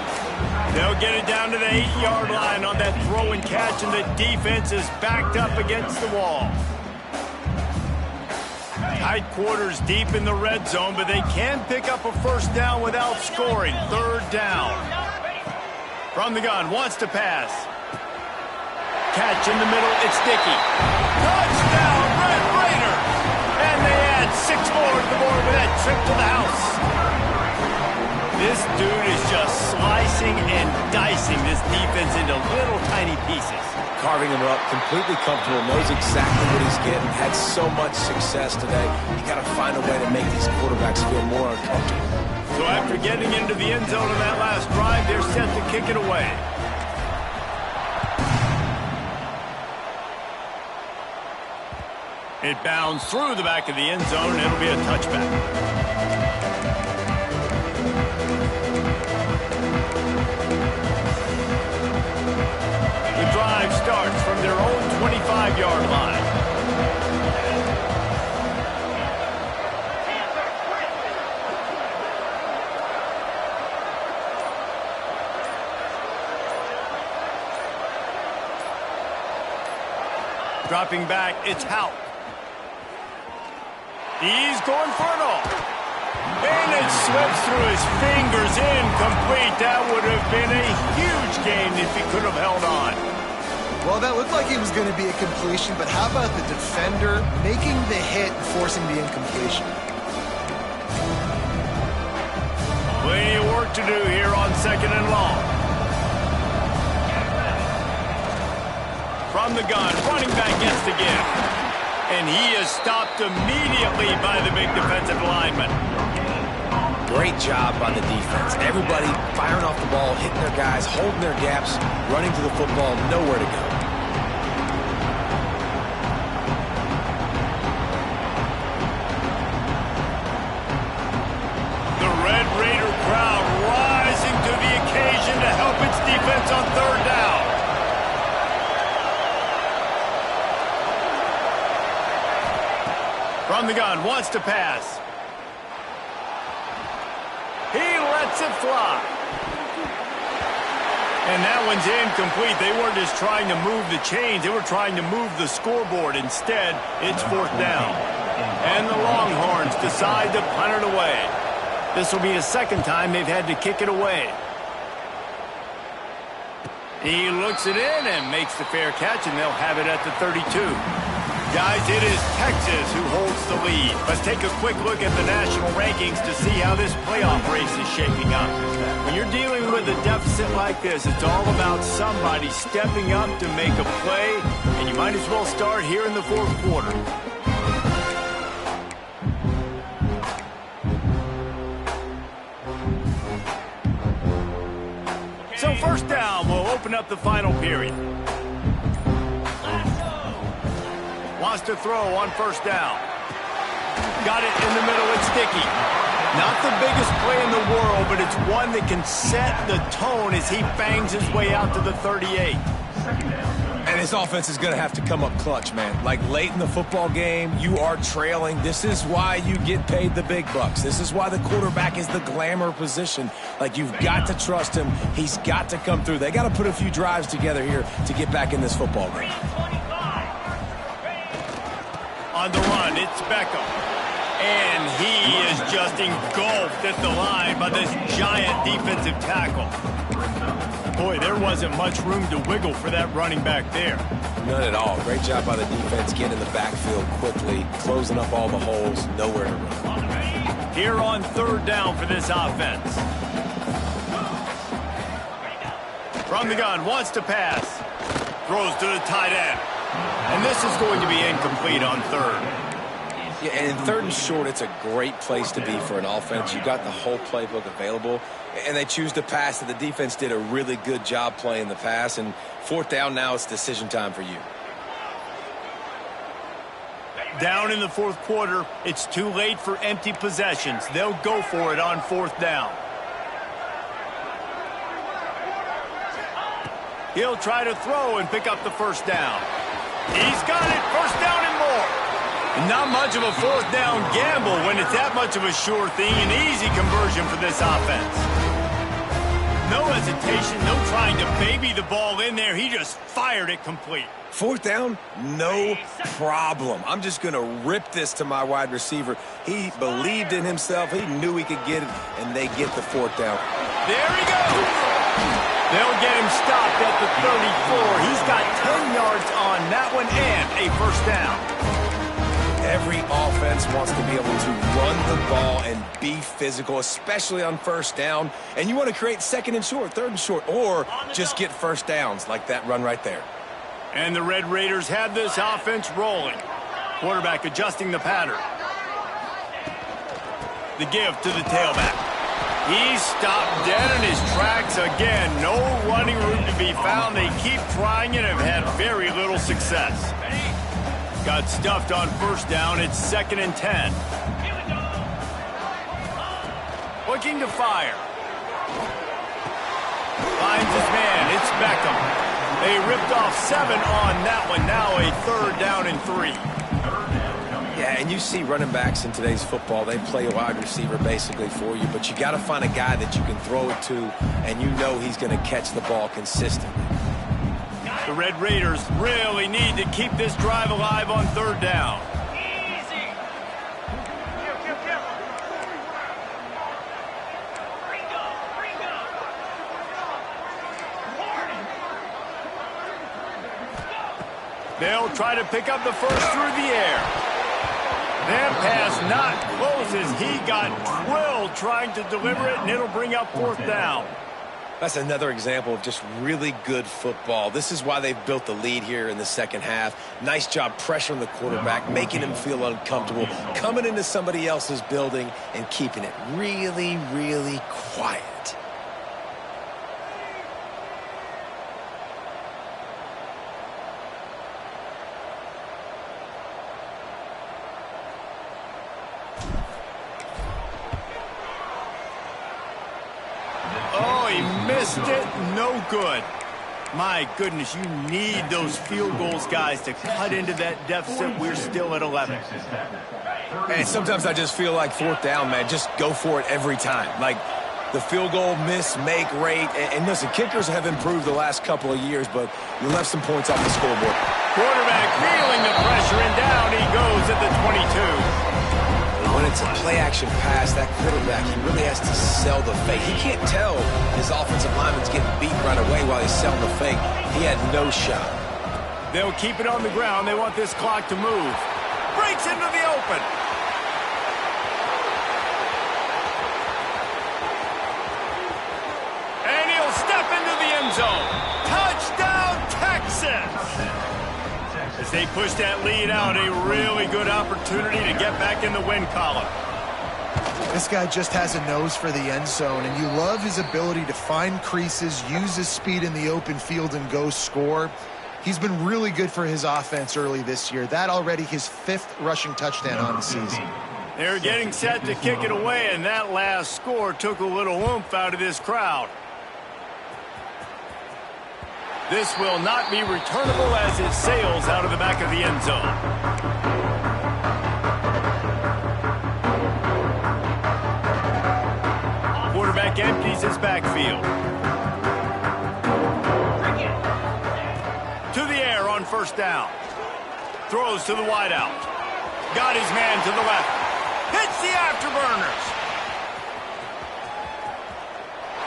[SPEAKER 1] They'll get it down to the 8-yard line on that throw and catch, and the defense is backed up against the wall. Tight quarters deep in the red zone, but they can pick up a first down without scoring. Third down. From the gun, wants to pass. Catch in the middle, it's Dickey. Touchdown, Red Raider! And they add 6 more to the board with that trip to the house. This dude is just slicing and dicing this defense into little tiny pieces.
[SPEAKER 3] Carving him up, completely comfortable, knows exactly what he's getting, had so much success today. You got to find a way to make these quarterbacks feel more uncomfortable.
[SPEAKER 1] So after getting into the end zone on that last drive, they're set to kick it away. It bounds through the back of the end zone, and it'll be a touchback. The drive starts from their own 25-yard line. Dropping back, it's Houck. He's going for it all. And it slips through his fingers, incomplete. That would have been a huge gain if he could have held on.
[SPEAKER 2] Well, that looked like it was going to be a completion, but how about the defender making the hit and forcing the incompletion?
[SPEAKER 1] Plenty of work to do here on 2nd and long. From the gun, running back gets the give. And he is stopped immediately by the big defensive lineman.
[SPEAKER 3] Great job by the defense. Everybody firing off the ball, hitting their guys, holding their gaps, running to the football, nowhere to go.
[SPEAKER 1] The Red Raider crowd rising to the occasion to help its defense on third down. From the gun, wants to pass. He lets it fly. And that one's incomplete. They weren't just trying to move the chains. They were trying to move the scoreboard. Instead, it's fourth down. And the Longhorns decide to punt it away. This will be the second time they've had to kick it away. He looks it in and makes the fair catch, and they'll have it at the 32. Guys, it is Texas who holds the lead. Let's take a quick look at the national rankings to see how this playoff race is shaping up. When you're dealing with a deficit like this, it's all about somebody stepping up to make a play, and you might as well start here in the fourth quarter. So first down, we'll open up the final period. Wants to throw on first down. Got it in the middle, it's sticky. Not the biggest play in the world, but it's one that can set the tone as he bangs his way out to the 38.
[SPEAKER 3] And his offense is going to have to come up clutch, man. Like late in the football game, you are trailing. This is why you get paid the big bucks. This is why the quarterback is the glamour position. Like, you've got to trust him. He's got to come through. They got to put a few drives together here to get back in this football game.
[SPEAKER 1] On the run, it's Beckham. And he is just engulfed at the line by this giant defensive tackle. Boy, there wasn't much room to wiggle for that running back there.
[SPEAKER 3] None at all. Great job by the defense getting in the backfield quickly, closing up all the holes, nowhere to run.
[SPEAKER 1] Here on third down for this offense. From the gun, wants to pass. Throws to the tight end. And this is going to be incomplete on third.
[SPEAKER 3] Yeah, and in third and short, it's a great place to be for an offense. You got the whole playbook available, and they choose to pass. And the defense did a really good job playing the pass. And fourth down, now it's decision time for you.
[SPEAKER 1] Down in the fourth quarter, it's too late for empty possessions. They'll go for it on fourth down. He'll try to throw and pick up the first down. He's got it, first down and more. Not much of a fourth down gamble when it's that much of a sure thing. An easy conversion for this offense. No hesitation, no trying to baby the ball in there. He just fired it complete.
[SPEAKER 3] Fourth down, no problem. I'm just going to rip this to my wide receiver. He believed in himself. He knew he could get it, and they get the fourth down.
[SPEAKER 1] There he goes. They'll get him stopped at the 34. He's got 10 yards on that one and a first down.
[SPEAKER 3] Every offense wants to be able to run the ball and be physical, especially on first down. And you want to create second and short, third and short, or just get first downs like that run right there.
[SPEAKER 1] And the Red Raiders have this offense rolling. Quarterback adjusting the pattern. The give to the tailback. He's stopped dead in his tracks again. No running room to be found. They keep trying and have had very little success. Got stuffed on first down. It's 2nd and 10. Looking to fire. Finds his man. It's Beckham. They ripped off 7 on that one. Now a 3rd down and 3.
[SPEAKER 3] Yeah, and you see running backs in today's football, they play a wide receiver basically for you, but you got to find a guy that you can throw it to, and you know he's going to catch the ball consistently.
[SPEAKER 1] The Red Raiders really need to keep this drive alive on 3rd down. They'll try to pick up the first through the air. That pass not close as he got drilled trying to deliver it, and it'll bring up 4th down.
[SPEAKER 3] That's another example of just really good football. This is why they've built the lead here in the second half. Nice job pressuring the quarterback, making him feel uncomfortable, coming into somebody else's building and keeping it really, really quiet.
[SPEAKER 1] Missed it, no good. My goodness, you need those field goals, guys, to cut into that deficit. We're still at 11.
[SPEAKER 3] And sometimes I just feel like fourth down, man, just go for it every time. Like the field goal miss-make rate. And listen, kickers have improved the last couple of years, but you left some points off the scoreboard.
[SPEAKER 1] Quarterback feeling the pressure, and down he goes at the 22.
[SPEAKER 3] When it's a play-action pass, that quarterback, he really has to sell the fake. He can't tell his offensive lineman's getting beat right away while he's selling the fake. He had no shot.
[SPEAKER 1] They'll keep it on the ground. They want this clock to move. Breaks into the open. And he'll step into the end zone. Touchdown, Texas! As they push that lead out, a really good opportunity to get back in the win column.
[SPEAKER 2] This guy just has a nose for the end zone, and you love his ability to find creases, use his speed in the open field, and go score. He's been really good for his offense early this year. That already his 5th rushing touchdown on the season.
[SPEAKER 1] They're getting set to kick it away, and that last score took a little oomph out of this crowd. This will not be returnable as it sails out of the back of the end zone. Quarterback empties his backfield. To the air on first down. Throws to the wideout. Got his man to the left. Hits the afterburners.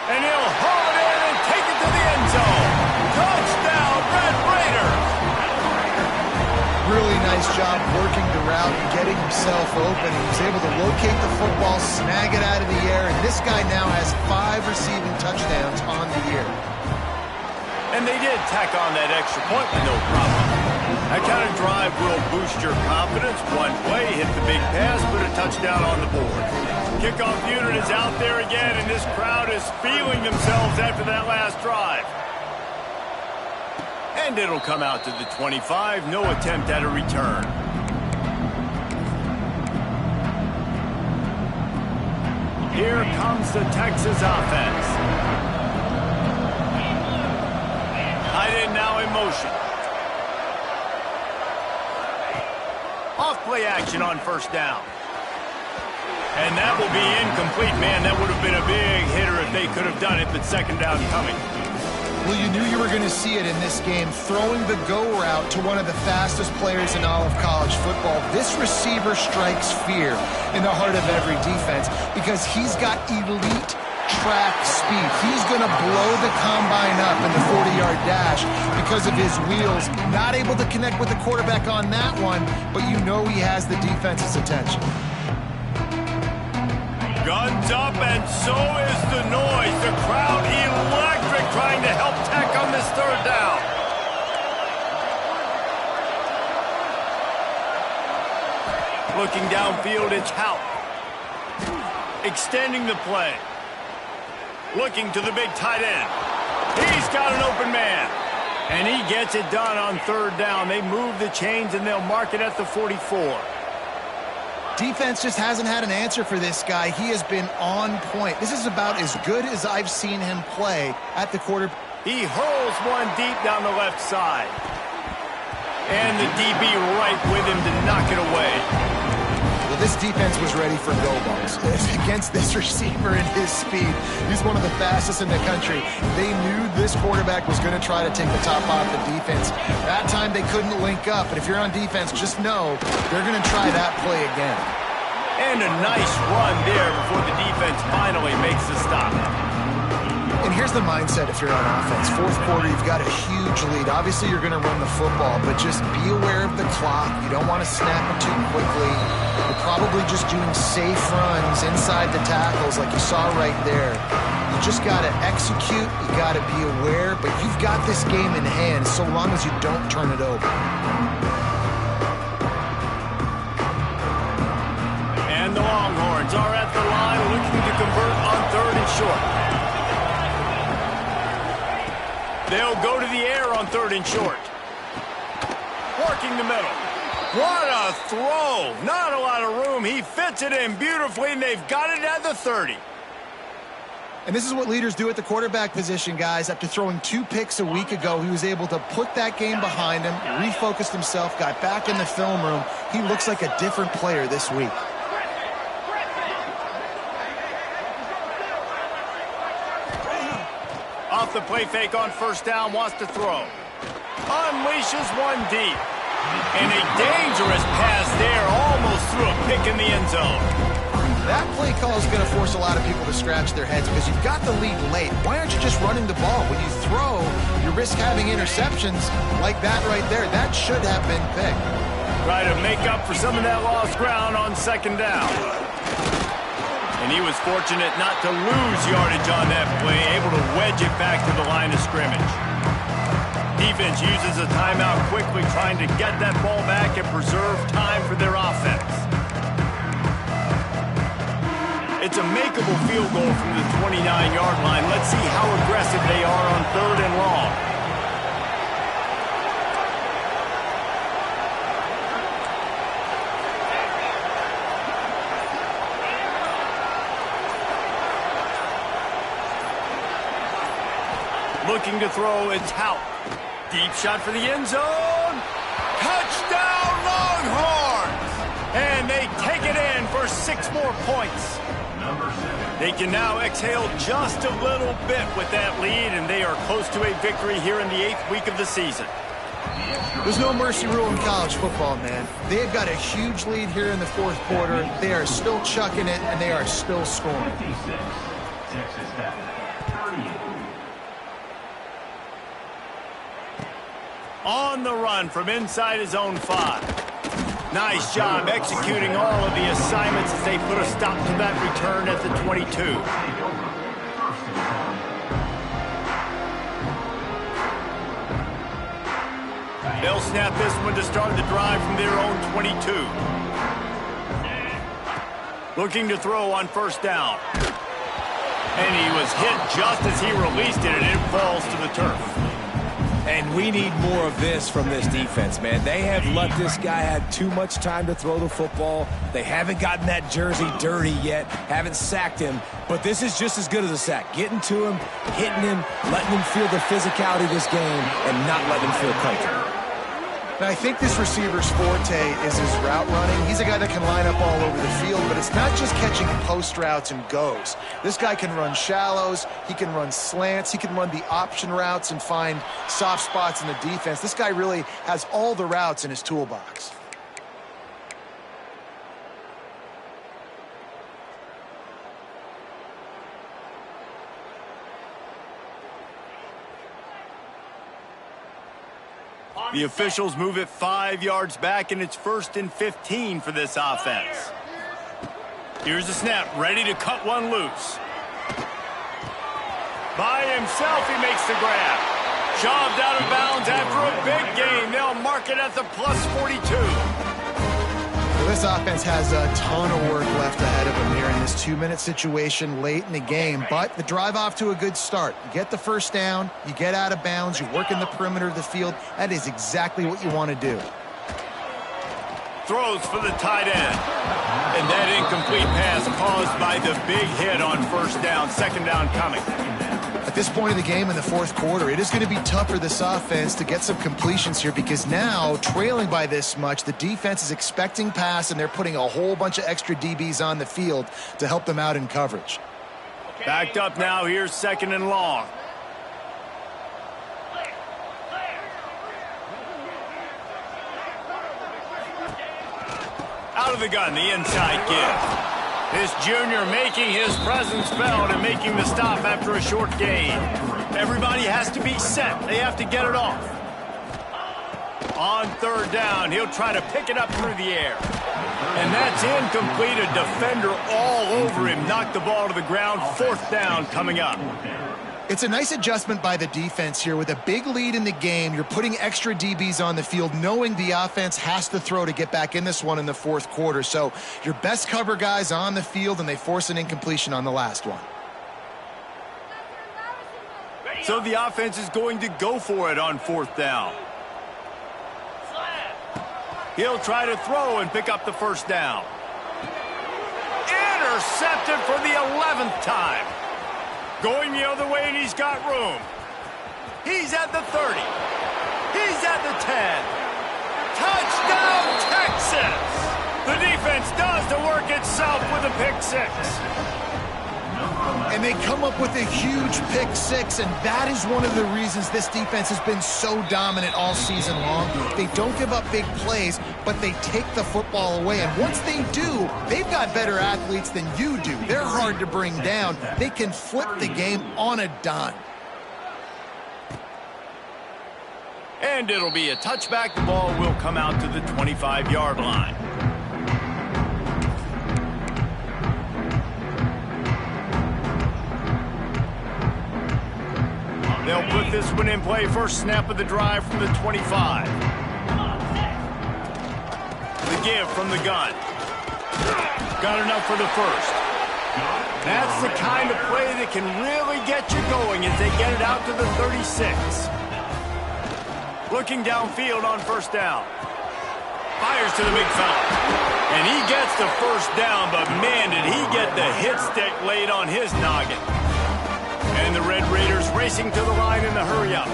[SPEAKER 1] And he'll haul it in and take it to the end zone. Touchdown, Red Raiders!
[SPEAKER 2] Really nice job working the route and getting himself open. He was able to locate the football, snag it out of the air, and this guy now has 5 receiving touchdowns on the year.
[SPEAKER 1] And they did tack on that extra point with no problem. That kind of drive will boost your confidence. One play, hit the big pass, put a touchdown on the board. Kickoff unit is out there again, and this crowd is feeling themselves after that last drive. And it'll come out to the 25. No attempt at a return. Here comes the Texas offense. Tight end now in motion. Off play action on first down. And that will be incomplete. Man, that would have been a big hitter if they could have done it, but second down coming.
[SPEAKER 2] Well, you knew you were going to see it in this game, throwing the go route to one of the fastest players in all of college football. This receiver strikes fear in the heart of every defense because he's got elite track speed. He's going to blow the combine up in the 40-yard dash because of his wheels. Not able to connect with the quarterback on that one, but you know he has the defense's attention.
[SPEAKER 1] Guns up, and so is the noise. The crowd electric, trying to help Tech on this third down. Looking downfield, it's Houck. Extending the play. Looking to the big tight end. He's got an open man. And he gets it done on third down. They move the chains, and they'll mark it at the 44.
[SPEAKER 2] Defense just hasn't had an answer for this guy. He has been on point. This is about as good as I've seen him play at the quarter.
[SPEAKER 1] He hurls one deep down the left side. And the DB right with him to knock it away.
[SPEAKER 2] Well, this defense was ready for go balls against this receiver and his speed. He's one of the fastest in the country. They knew this quarterback was going to try to take the top off the defense. That time they couldn't link up, but if you're on defense, just know they're going to try that play again.
[SPEAKER 1] And a nice run there before the defense finally makes the stop.
[SPEAKER 2] And here's the mindset if you're on offense. Fourth quarter, you've got a huge lead. Obviously, you're going to run the football, but just be aware of the clock. You don't want to snap it too quickly. You're probably just doing safe runs inside the tackles like you saw right there. You just got to execute. You got to be aware, but you've got this game in hand so long as you don't turn it over.
[SPEAKER 1] And the Longhorns are at the line looking to convert on third and short. They'll go to the air on third and short. Working the middle. What a throw. Not a lot of room. He fits it in beautifully, and they've got it at the 30.
[SPEAKER 2] And this is what leaders do at the quarterback position, guys. After throwing 2 picks a week ago, he was able to put that game behind him, refocused himself, got back in the film room. He looks like a different player this week.
[SPEAKER 1] Off the play fake on first down, wants to throw. Unleashes one deep. And a dangerous pass there, almost threw a pick in the end zone.
[SPEAKER 2] That play call is going to force a lot of people to scratch their heads because you've got the lead late. Why aren't you just running the ball? When you throw, you risk having interceptions like that right there. That should have been picked.
[SPEAKER 1] Try to make up for some of that lost ground on second down. And he was fortunate not to lose yardage on that play, able to wedge it back to the line of scrimmage. Defense uses a timeout quickly, trying to get that ball back and preserve time for their offense. It's a makeable field goal from the 29-yard line. Let's see how aggressive they are on 3rd and long. Looking to throw, it's Houck. Deep shot for the end zone. Touchdown, Longhorns! And they take it in for 6 more points. They can now exhale just a little bit with that lead, and they are close to a victory here in the 8th week of the season.
[SPEAKER 2] There's no mercy rule in college football, man. They've got a huge lead here in the 4th quarter. They are still chucking it, and they are still scoring.
[SPEAKER 1] On the run from inside his own 5. Nice job executing all of the assignments as they put a stop to that return at the 22. They'll snap this one to start the drive from their own 22. Looking to throw on first down. And he was hit just as he released it, and it falls to the turf.
[SPEAKER 3] And we need more of this from this defense, man. They have let this guy have too much time to throw the football. They haven't gotten that jersey dirty yet, haven't sacked him. But this is just as good as a sack. Getting to him, hitting him, letting him feel the physicality of this game, and not letting him feel comfortable.
[SPEAKER 2] And I think this receiver's forte is his route running. He's a guy that can line up all over the field, but it's not just catching post routes and goes. This guy can run shallows, he can run slants, he can run the option routes and find soft spots in the defense. This guy really has all the routes in his toolbox.
[SPEAKER 1] The officials move it 5 yards back, and it's 1st and 15 for this offense. Here's the snap, ready to cut one loose. By himself, he makes the grab. Shoved out of bounds after a big gain. They'll mark it at the plus 42.
[SPEAKER 2] Well, this offense has a ton of work left ahead of them here in this 2-minute situation late in the game, but the drive off to a good start. You get the first down, you get out of bounds, you work in the perimeter of the field. That is exactly what you want to do.
[SPEAKER 1] Throws for the tight end. And that incomplete pass caused by the big hit on first down, second down coming.
[SPEAKER 2] At this point in the game in the 4th quarter, it is going to be tough for this offense to get some completions here because now, trailing by this much, the defense is expecting pass, and they're putting a whole bunch of extra DBs on the field to help them out in coverage.
[SPEAKER 1] Backed up now, here's 2nd and long. Out of the gun, the inside give. This junior making his presence felt and making the stop after a short gain. Everybody has to be set. They have to get it off. On 3rd down, he'll try to pick it up through the air. And that's incomplete. A defender all over him. Knocked the ball to the ground. 4th down coming up.
[SPEAKER 2] It's a nice adjustment by the defense here. With a big lead in the game, you're putting extra DBs on the field, knowing the offense has to throw to get back in this one in the 4th quarter. So your best cover guys on the field, and they force an incompletion on the last one.
[SPEAKER 1] So the offense is going to go for it on 4th down. He'll try to throw and pick up the first down. Intercepted for the 11th time. Going the other way, and he's got room. He's at the 30. He's at the 10. Touchdown, Texas! The defense does the work itself with a pick six.
[SPEAKER 2] And they come up with a huge pick six, and that is one of the reasons this defense has been so dominant all season long. They don't give up big plays, but they take the football away. And once they do, they've got better athletes than you do. They're hard to bring down. They can flip the game on a dime.
[SPEAKER 1] And it'll be a touchback. The ball will come out to the 25-yard line. They'll put this one in play. First snap of the drive from the 25. The give from the gun. Got enough for the first. That's the kind of play that can really get you going as they get it out to the 36. Looking downfield on first down. Fires to the big fella. And he gets the first down, but man, did he get the hit stick laid on his noggin. And the Red Raiders racing to the line in the hurry-up.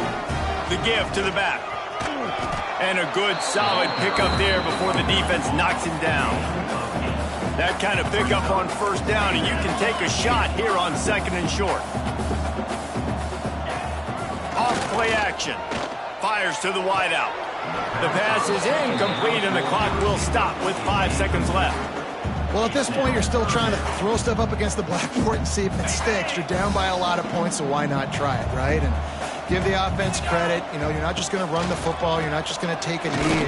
[SPEAKER 1] The give to the back. And a good, solid pickup there before the defense knocks him down. That kind of pickup on first down, and you can take a shot here on second and short. Off play action. Fires to the wideout. The pass is incomplete, and the clock will stop with 5 seconds left.
[SPEAKER 2] Well, at this point, you're still trying to throw stuff up against the blackboard and see if it sticks. You're down by a lot of points, so why not try it, right? And give the offense credit. You know, you're not just going to run the football. You're not just going to take a knee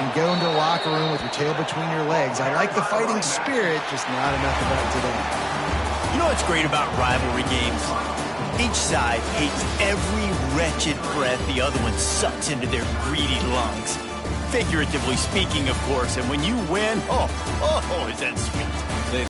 [SPEAKER 2] and go into the locker room with your tail between your legs. I like the fighting spirit, just not enough of that today.
[SPEAKER 1] You know what's great about rivalry games? Each side hates every wretched breath the other one sucks into their greedy lungs. Figuratively speaking, of course, and when you win, oh, is that sweet.